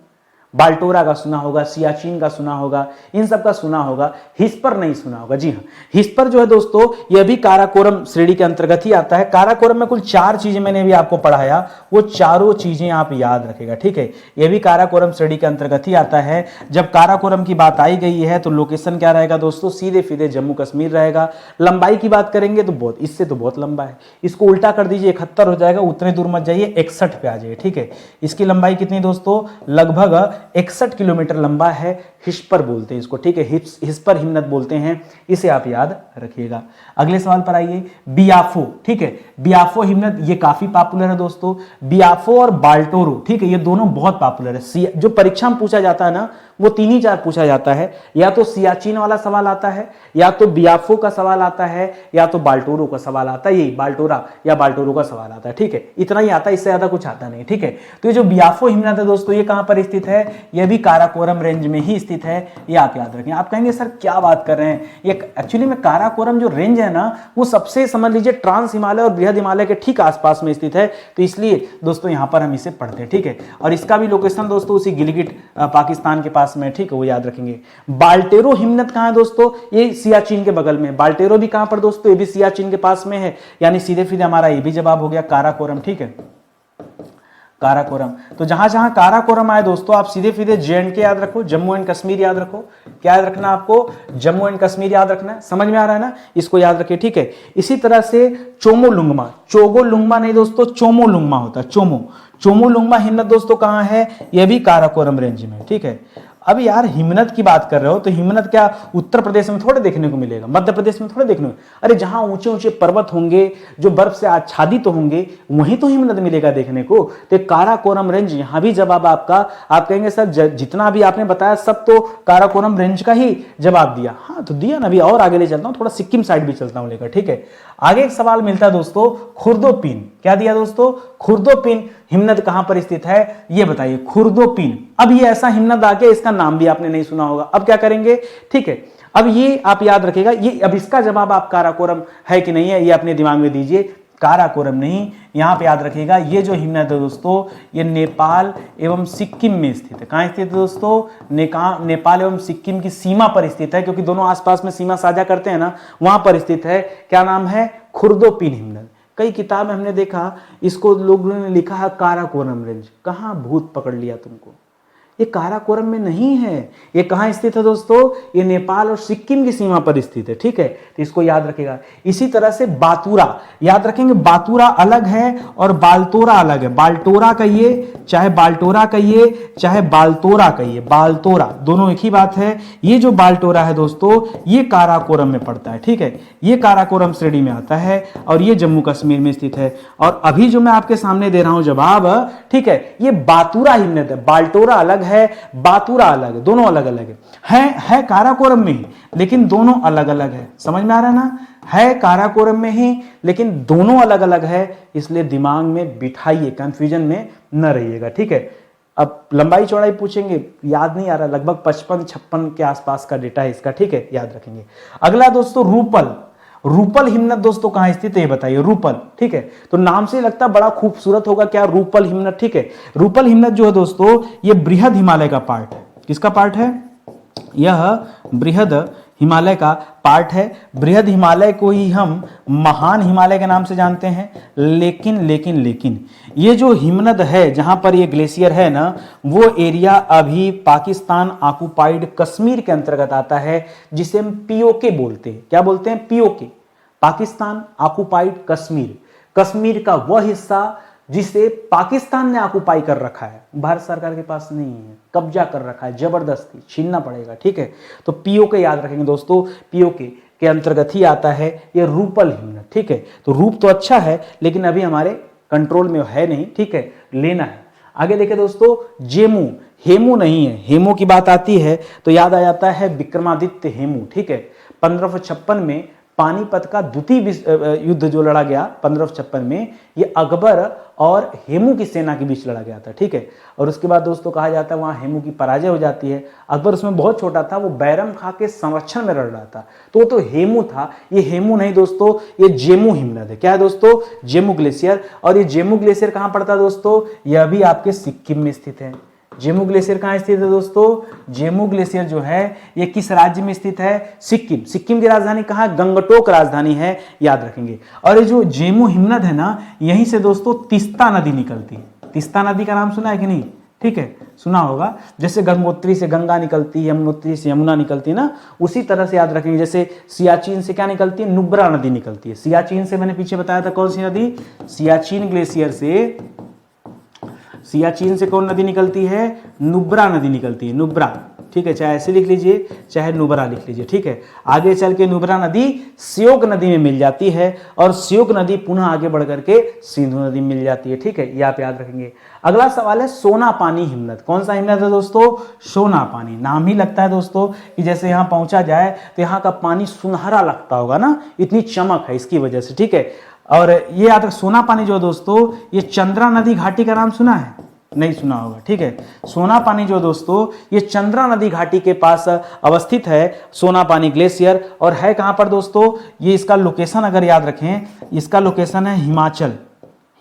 बाल्टोरा का सुना होगा, सियाचिन का सुना होगा, इन सब का सुना होगा, हिस्पर नहीं सुना होगा। जी हाँ, हिस्पर जो है दोस्तों यह भी काराकोरम श्रेणी के अंतर्गत ही आता है। काराकोरम में कुल 4 चीजें मैंने भी आपको पढ़ाया, वो चारों चीजें आप याद रखेगा, ठीक है, यह भी काराकोरम श्रेणी के अंतर्गत ही आता है। जब काराकोरम की बात आई गई है तो लोकेशन क्या रहेगा दोस्तों, सीधे सीधे जम्मू कश्मीर रहेगा। लंबाई की बात करेंगे तो बहुत, इससे तो बहुत लंबा है, इसको उल्टा कर दीजिए 71 हो जाएगा, उतने दूर मत जाइए, 61 पे आ जाइए, ठीक है। इसकी लंबाई कितनी दोस्तों, लगभग 61 किलोमीटर लंबा है, हिस्पर बोलते हैं इसको, ठीक है, हिस्पर हिमनद बोलते हैं, इसे आप याद रखिएगा। अगले सवाल पर आइए, बियाफो, ठीक है, बियाफो हिमनद ये काफी पॉपुलर है दोस्तों, बियाफो और बाल्टोरो, ठीक है, ये दोनों बहुत पॉपुलर है। जो परीक्षा में पूछा जाता है ना वो 3 ही 4 पूछा जाता है, या तो सियाचिन वाला सवाल आता है, या तो बियाफो का सवाल आता है, या तो बाल्टोरो का सवाल आता है, यही बाल्टोरा या बाल्टोरो का सवाल आता है, ठीक है, इतना ही आता है, इससे ज्यादा कुछ आता नहीं, ठीक है। तो ये जो बियाफो हिमनद है दोस्तों ये कहां पर स्थित है, यह भी काराकोरम रेंज में ही स्थित है, ये आप याद रखें। आप कहेंगे सर क्या बात कर रहे हैं, ये एक्चुअली में काराकोरम जो रेंज है ना वो सबसे समझ लीजिए ट्रांस हिमालय और बृहद हिमालय के ठीक आसपास में स्थित है, तो इसलिए दोस्तों यहां पर हम इसे पढ़ते हैं, ठीक है। और इसका भी लोकेशन दोस्तों उसी गिलगिट पाकिस्तान के पास में, ठीक है, वो याद रखेंगे। बाल्टेरो हिमनद कहां है दोस्तों, ये सियाचिन के बगल में। बाल्टेरो भी कहां पर दोस्तों, ये भी सियाचिन के पास में है, यानी सीधे सीधे हमारा ये भी जवाब हो गया काराकोरम, ठीक है, काराकोरम। तो जहां जहां काराकोरम आए दोस्तों आप सीधे सीधे JNK याद रखो, जम्मू एंड कश्मीर याद रखो। क्या याद रखना आपको, जम्मू एंड कश्मीर याद रखना है, समझ में आ रहा है ना, इसको याद रखिए, ठीक है। इसी तरह से चोमोलुंगमा, चोगोलुंगमा नहीं दोस्तों, चोमोलुंगमा होता है, चोमोलुंगमा हिमनद दोस्तों कहां है, यह भी काराकोरम रेंज में, ठीक है। अब यार हिमनद की बात कर रहे हो तो हिमनद क्या उत्तर प्रदेश में थोड़े देखने को मिलेगा, मध्य प्रदेश में थोड़े देखने को, अरे जहां ऊंचे ऊंचे पर्वत होंगे जो बर्फ से आच्छादित तो होंगे वहीं तो हिमनद मिलेगा देखने को। तो काराकोरम रेंज यहां भी जवाब आपका, आप कहेंगे सर जितना भी आपने बताया सब तो काराकोरम रेंज का ही जवाब दिया, हाँ तो दिया ना, अभी और आगे ले चलता हूं, थोड़ा सिक्किम साइड भी चलता हूं लेकर, ठीक है। आगे एक सवाल मिलता है दोस्तों, खुर्दोपीन, क्या दिया दोस्तों, खुर्दोपीन हिमनद कहां पर स्थित है, ये बताइए, खुर्दोपीन। अब ये ऐसा हिमनद आ गया इसका नाम भी आपने नहीं सुना होगा, अब क्या करेंगे, ठीक है, अब ये आप याद रखेगा, ये अब इसका जवाब आप काराकोरम है कि नहीं है ये अपने दिमाग में दीजिए, काराकोरम नहीं, यहां पे याद रखिएगा ये जो हिमनद है दोस्तों ये नेपाल एवं सिक्किम में स्थित है। कहां स्थित है दोस्तों, नेपाल एवं सिक्किम की सीमा पर स्थित है, क्योंकि दोनों आसपास में सीमा साझा करते हैं ना, वहां पर स्थित है। क्या नाम है, खुर्दोपीन हिमनद। कई किताब में हमने देखा इसको लोगों ने लिखा है काराकोरम रेंज, कहां भूत पकड़ लिया तुमको, ये काराकोरम में नहीं है, ये कहां स्थित है दोस्तों, ये नेपाल और सिक्किम की सीमा पर स्थित है, ठीक है, तो इसको याद रखेगा। इसी तरह से बातूरा याद रखेंगे, बातूरा अलग है और बाल्तोरा अलग है, बाल्टोरा कहिए चाहे बाल्टोरा कहिए चाहे बाल्तोरा कहिए, बाल्तोरा दोनों एक ही बात है। ये जो बाल्टोरा है दोस्तों ये काराकोरम में पड़ता है, ठीक है, ये काराकोरम श्रेणी में आता है और ये जम्मू कश्मीर में स्थित है। और अभी जो मैं आपके सामने दे रहा हूं जवाब, ठीक है, ये बातूरा हिमनद है, बाल्टोरा अलग है, बातूरा अलग है, दोनों अलग अलग है काराकोरम में ही लेकिन दोनों अलग अलग है, समझ में आ रहा है ना, है काराकोरम में ही लेकिन दोनों अलग अलग है, इसलिए दिमाग में बिठाइए, कंफ्यूजन में न रहिएगा, ठीक है। अब लंबाई चौड़ाई पूछेंगे, याद नहीं आ रहा, लगभग 55-56 के आसपास का डेटा है इसका, ठीक है, याद रखेंगे। अगला दोस्तों रूपल हिमनद दोस्तों कहां स्थित है ये बताइए, रूपल, ठीक है, तो नाम से लगता है बड़ा खूबसूरत होगा क्या, रूपल हिमनद, ठीक है। रूपल हिमनद जो है दोस्तों ये बृहद हिमालय का पार्ट है, किसका पार्ट है, यह बृहद हिमालय का पार्ट है। बृहद हिमालय को ही हम महान हिमालय के नाम से जानते हैं। लेकिन ये जो हिमनद है जहां पर ये ग्लेशियर है ना, वो एरिया अभी पाकिस्तान ऑक्युपाइड कश्मीर के अंतर्गत आता है, जिसे हम पीओके बोलते हैं। क्या बोलते हैं? PoK, Pakistan occupied Kashmir. कश्मीर का वह हिस्सा जिसे पाकिस्तान ने ऑक्युपाई कर रखा है, भारत सरकार के पास नहीं है, कब्जा कर रखा है, जबरदस्ती छीनना पड़ेगा। ठीक है, तो पीओके याद रखेंगे दोस्तों, पीओके के अंतर्गत ही आता है ये रूपल हिमनद। ठीक है, तो रूप तो अच्छा है लेकिन अभी हमारे कंट्रोल में है नहीं। ठीक है, लेना है। आगे देखिए दोस्तों, जेमू, हेमू नहीं है, हेमू की बात आती है तो याद आ जाता है विक्रमादित्य हेमू। ठीक है, 1556 में पानीपत का द्वितीय युद्ध जो लड़ा गया 1556 में, ये अकबर और हेमू की सेना के बीच लड़ा गया था। ठीक है, और उसके बाद दोस्तों कहा जाता है वहां हेमू की पराजय हो जाती है। अकबर उसमें बहुत छोटा था, वो बैरम खां के संरक्षण में लड़ रहा था, तो वो तो हेमू था। ये हेमू नहीं दोस्तों, ये जेमू हिमनद है। क्या है दोस्तों? जेमू ग्लेशियर। और ये जेमू ग्लेशियर कहां पड़ता है दोस्तों? यह भी आपके सिक्किम में स्थित है। जेमू ग्लेशियर कहाँ स्थित है दोस्तों? जेमू ग्लेशियर जो है ये किस राज्य में स्थित है? सिक्किम। सिक्किम की राजधानी कहाँ? गंगटोक राजधानी है, याद रखेंगे। और ये जो जेमू हिमनद है ना, यहीं से दोस्तों तीस्ता नदी निकलती है। तीस्ता नदी का नाम सुना है कि नहीं? ठीक है, सुना होगा। जैसे गंगोत्री से गंगा निकलती है, यमुनोत्री से यमुना निकलती है ना, उसी तरह से याद रखेंगे। जैसे सियाचिन से क्या निकलती है? नुब्रा नदी निकलती है। सियाचिन से मैंने पीछे बताया था कौन सी नदी? सियाचिन ग्लेशियर से, सियाचिन से कौन नदी निकलती है? नुब्रा नदी निकलती है, नुब्रा। ठीक है, चाहे ऐसे लिख लीजिए चाहे नुब्रा लिख लीजिए। ठीक है, आगे चल के नुब्रा नदी श्योक नदी में मिल जाती है और श्योक नदी पुनः आगे बढ़ करके सिंधु नदी में मिल जाती है। ठीक है, ये आप याद रखेंगे। अगला सवाल है सोना पानी हिमनद। कौन सा हिमनद है दोस्तों? सोना पानी। नाम ही लगता है दोस्तों कि जैसे यहाँ पहुंचा जाए तो यहाँ का पानी सुनहरा लगता होगा ना, इतनी चमक है इसकी वजह से। ठीक है, और ये याद रख, सोना पानी जो दोस्तों, ये चंद्रा नदी घाटी का नाम सुना है? नहीं सुना होगा। ठीक है, सोना पानी जो दोस्तों, ये चंद्रा नदी घाटी के पास अवस्थित है, सोना पानी ग्लेशियर। और है कहां पर दोस्तों? ये इसका लोकेशन अगर याद रखें, इसका लोकेशन है हिमाचल,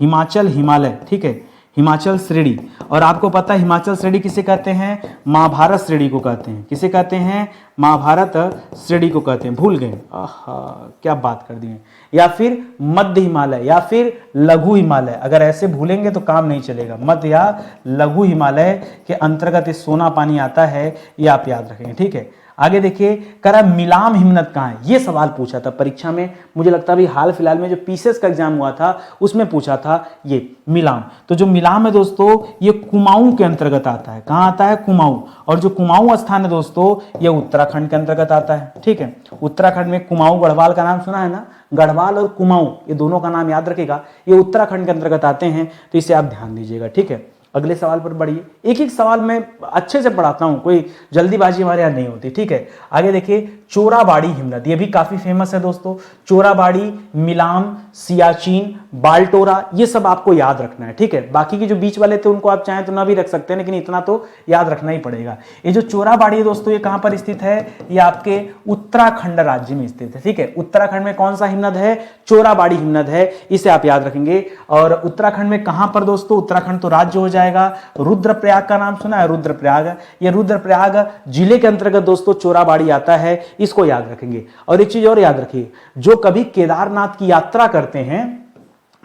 हिमाचल हिमालय। ठीक है, हिमाचल श्रेणी। और आपको पता है हिमाचल श्रेणी किसे कहते हैं? महाभारत श्रेणी को कहते हैं। किसे कहते हैं? महाभारत श्रेणी को कहते हैं। भूल गए? आहा, क्या बात कर दी है। या फिर मध्य हिमालय या फिर लघु हिमालय, अगर ऐसे भूलेंगे तो काम नहीं चलेगा। मध्य या लघु हिमालय के अंतर्गत ये सोना पानी आता है, ये आप याद रखेंगे। ठीक है, आगे देखिए, करा मिलाम हिमनद कहाँ है? ये सवाल पूछा था परीक्षा में, मुझे लगता है अभी हाल फिलहाल में जो पीसीएस का एग्जाम हुआ था उसमें पूछा था ये मिलाम। तो जो मिलाम है दोस्तों, ये कुमाऊं के अंतर्गत आता है। कहाँ आता है? कुमाऊं। और जो कुमाऊं स्थान है दोस्तों, ये उत्तराखंड के अंतर्गत आता है। ठीक है, उत्तराखंड में कुमाऊं, गढ़वाल का नाम सुना है ना? गढ़वाल और कुमाऊं, ये दोनों का नाम याद रखेगा, ये उत्तराखंड के अंतर्गत आते हैं, तो इसे आप ध्यान दीजिएगा। ठीक है, अगले सवाल पर बढ़िए। एक एक सवाल मैं अच्छे से पढ़ाता हूं, कोई जल्दीबाजी हमारे यहाँ नहीं होती। ठीक है, आगे देखिए, चोराबाड़ी हिमनद, ये भी काफी फेमस है दोस्तों। चोराबाड़ी, मिलाम, सियाचिन, बाल्टोरा, ये सब आपको याद रखना है। ठीक है, बाकी के जो बीच वाले थे उनको आप चाहें तो ना भी रख सकते हैं, लेकिन इतना तो याद रखना ही पड़ेगा। ये जो चोराबाड़ी है दोस्तों, ये कहां पर स्थित है? ये आपके उत्तराखंड राज्य में स्थित है। ठीक है, उत्तराखंड में कौन सा हिमनद है? चोराबाड़ी हिमनद है, इसे आप याद रखेंगे। और उत्तराखंड में कहां पर दोस्तों? उत्तराखंड तो राज्य हो जाएगा। रुद्रप्रयाग का नाम सुना है? रुद्रप्रयाग, ये रुद्रप्रयाग जिले के अंतर्गत दोस्तों चोराबाड़ी आता है, इसको याद रखेंगे। और एक चीज और याद रखिए, जो कभी केदारनाथ की यात्रा करते हैं,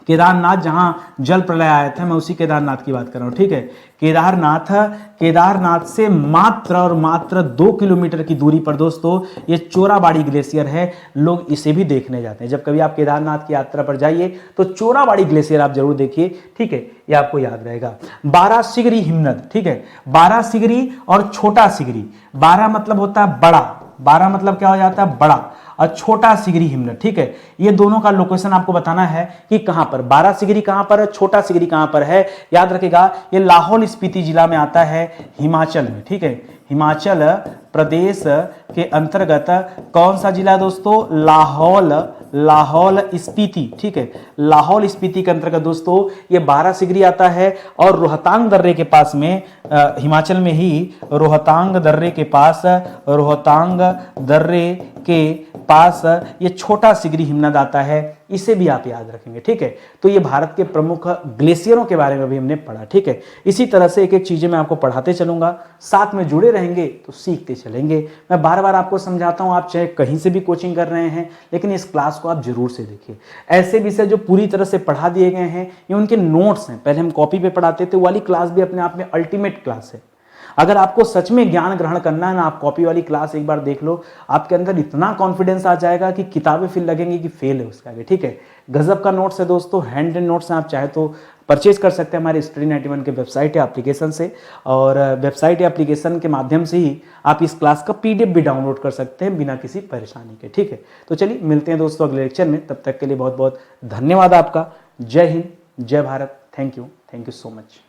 केदारनाथ जहां जल प्रलय आया था, मैं उसी केदारनाथ की बात कर रहा हूं। ठीक है, केदारनाथ से मात्र और मात्र 2 किलोमीटर की दूरी पर दोस्तों ये चोराबाड़ी ग्लेशियर है। लोग इसे भी देखने जाते हैं। जब कभी आप केदारनाथ की यात्रा पर जाइए तो चोराबाड़ी ग्लेशियर आप जरूर देखिए। ठीक है, ये आपको याद रहेगा। 12 सिगरी हिमनद। ठीक है, 12 सिगरी और छोटा सिगरी। 12 मतलब होता है बड़ा, 12 मतलब क्या हो जाता है? बड़ा, और छोटा सिगरी हिमनद। ठीक है, ये दोनों का लोकेशन आपको बताना है कि कहां पर 12 सिगरी कहां पर है, छोटा सिगरी कहां पर है। याद रखिएगा, ये लाहौल स्पीति जिला में आता है, हिमाचल में। ठीक है, हिमाचल प्रदेश के अंतर्गत कौन सा जिला है दोस्तों? लाहौल स्पीति। ठीक है, लाहौल स्पीति के अंतर्गत दोस्तों ये 12 सिगरी आता है। और रोहतांग दर्रे के पास में, हिमाचल में ही रोहतांग दर्रे के पास ये छोटा सिगरी हिमनद आता है, इसे भी आप याद रखेंगे, ठीक है। तो ये भारत के प्रमुख ग्लेशियरों के बारे में भी हमने पढ़ा, ठीक है। इसी तरह से एक एक चीज़ें मैं आपको पढ़ाते चलूंगा, साथ में जुड़े रहेंगे तो सीखते चलेंगे। मैं बार बार आपको समझाता हूँ, आप चाहे कहीं से भी कोचिंग कर रहे हैं, लेकिन इस क्लास को आप जरूर से देखिए। ऐसे विषय जो पूरी तरह से पढ़ा दिए गए हैं, ये उनके नोट्स हैं। पहले हम कॉपी पे पढ़ाते थे, वो वाली क्लास भी अपने आप में अल्टीमेट क्लास है। अगर आपको सच में ज्ञान ग्रहण करना है ना, आप कॉपी वाली क्लास एक बार देख लो, आपके अंदर इतना कॉन्फिडेंस आ जाएगा कि किताबें फिर लगेंगी कि फेल है उसके आगे, ठीक है। गजब का नोट्स है दोस्तों, हैंड एंड नोट्स हैं, आप चाहे तो परचेज कर सकते हैं हमारे स्टडी 91 के वेबसाइट या एप्लीकेशन से। और वेबसाइट या एप्लीकेशन के माध्यम से ही आप इस क्लास का पीडीएफ भी डाउनलोड कर सकते हैं बिना किसी परेशानी के, ठीक है। तो चलिए मिलते हैं दोस्तों अगले लेक्चर में, तब तक के लिए बहुत बहुत धन्यवाद आपका। जय हिंद, जय Bharat, thank you so much.